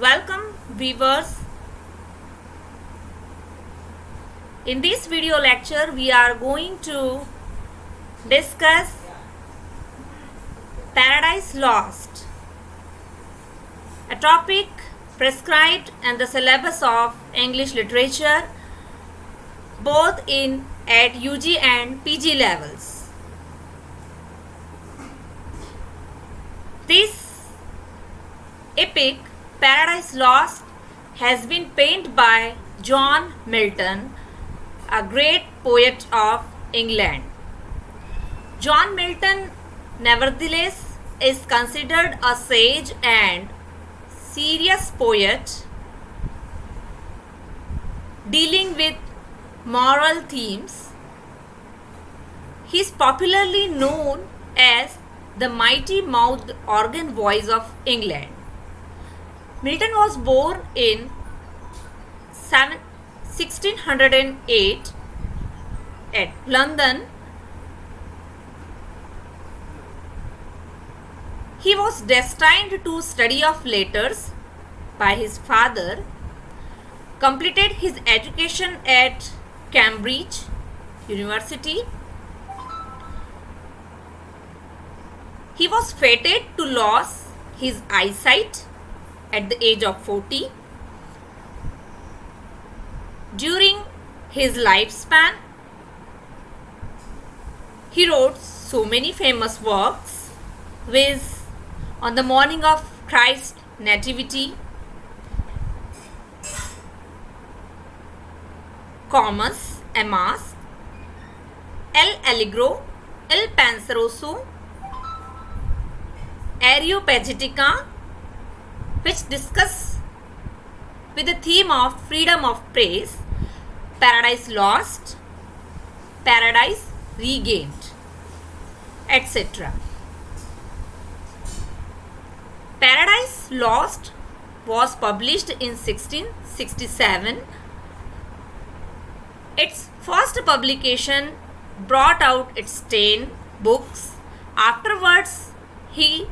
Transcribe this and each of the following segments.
Welcome viewers. In this video lecture we are going to discuss Paradise Lost, a topic prescribed in the syllabus of English literature both at UG and PG levels. This epic Paradise Lost has been penned by John Milton, a great poet of England. John Milton, nevertheless, is considered a sage and serious poet dealing with moral themes. He is popularly known as the mighty mouthed organ voice of England. Milton was born in 1608 at London. He was destined to study of letters by his father, completed his education at Cambridge University. He was fated to lose his eyesight at the age of 40. During his lifespan, he wrote so many famous works, viz. On the morning of Christ's Nativity, Comus, Emmas, El Allegro, Il Penseroso, Areopagitica, which discuss with the theme of freedom of praise, Paradise Lost, Paradise Regained, etc. Paradise Lost was published in 1667. Its first publication brought out its 10 books. Afterwards, he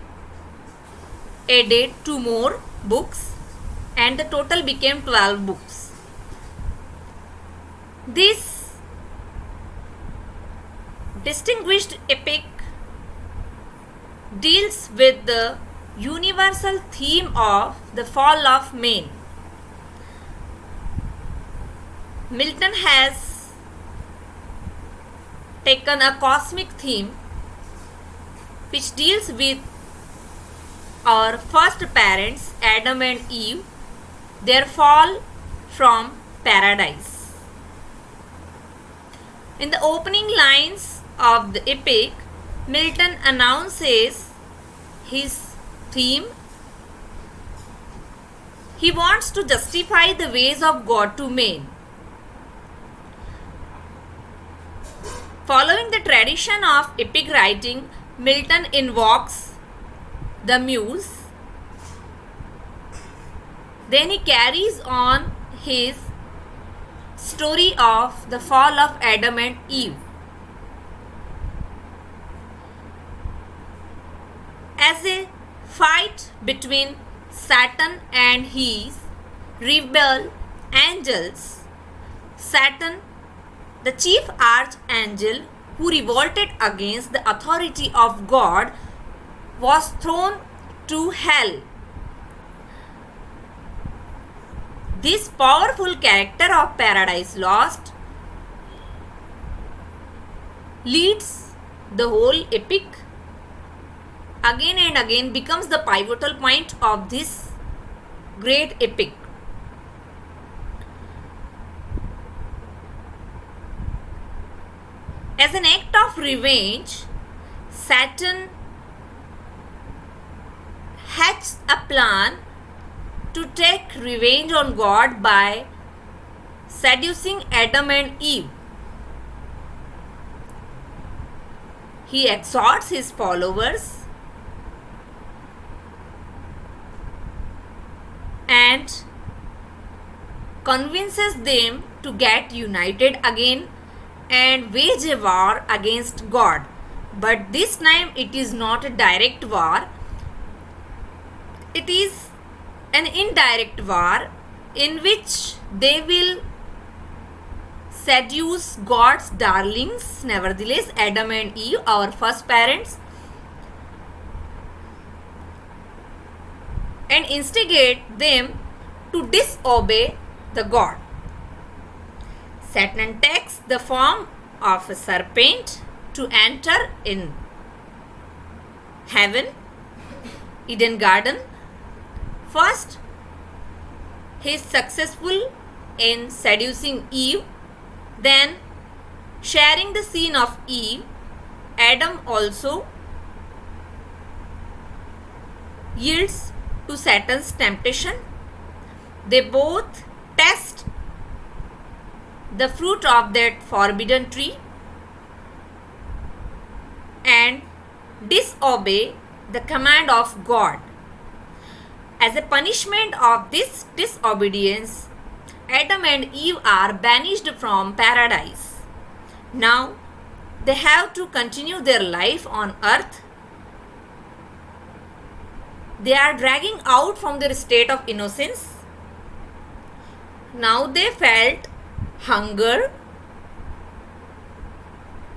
added 2 more books and the total became 12 books. This distinguished epic deals with the universal theme of the fall of man. Milton has taken a cosmic theme which deals with our first parents, Adam and Eve, their fall from paradise. In the opening lines of the epic, Milton announces his theme. He wants to justify the ways of God to men. Following the tradition of epic writing, Milton invokes the muse. Then he carries on his story of the fall of Adam and Eve. As a fight between Satan and his rebel angels, Satan, the chief archangel who revolted against the authority of God, was thrown to hell. This powerful character of Paradise Lost leads the whole epic. Again and again becomes the pivotal point of this great epic. As an act of revenge, Satan hatched a plan to take revenge on God by seducing Adam and Eve. He exhorts his followers and convinces them to get united again and wage a war against God. But this time it is not a direct war. It is an indirect war in which they will seduce God's darlings, nevertheless, Adam and Eve, our first parents, and instigate them to disobey the God. Satan takes the form of a serpent to enter in heaven, Eden garden. First, he is successful in seducing Eve, then sharing the sin of Eve, Adam also yields to Satan's temptation. They both test the fruit of that forbidden tree and disobey the command of God. As a punishment of this disobedience, Adam and Eve are banished from paradise. Now they have to continue their life on earth. They are dragging out from their state of innocence. Now they felt hunger,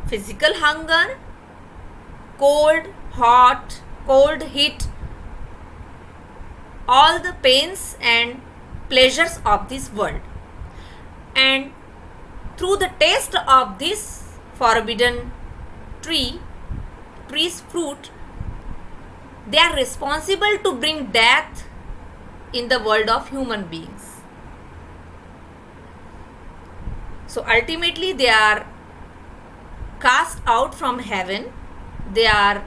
physical hunger, cold, hot, cold, heat, all the pains and pleasures of this world. And through the taste of this forbidden tree's fruit, they are responsible to bring death in the world of human beings. So ultimately they are cast out from heaven. They are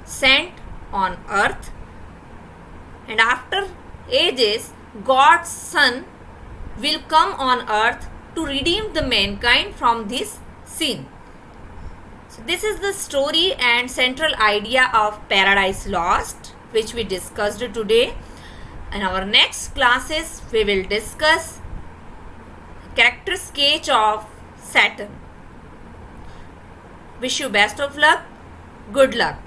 sent on earth, and after ages God's Son will come on earth to redeem the mankind from this sin. So this is the story and central idea of Paradise Lost, which we discussed today. In our next classes we will discuss character sketch of Saturn. Wish you best of luck. Good luck.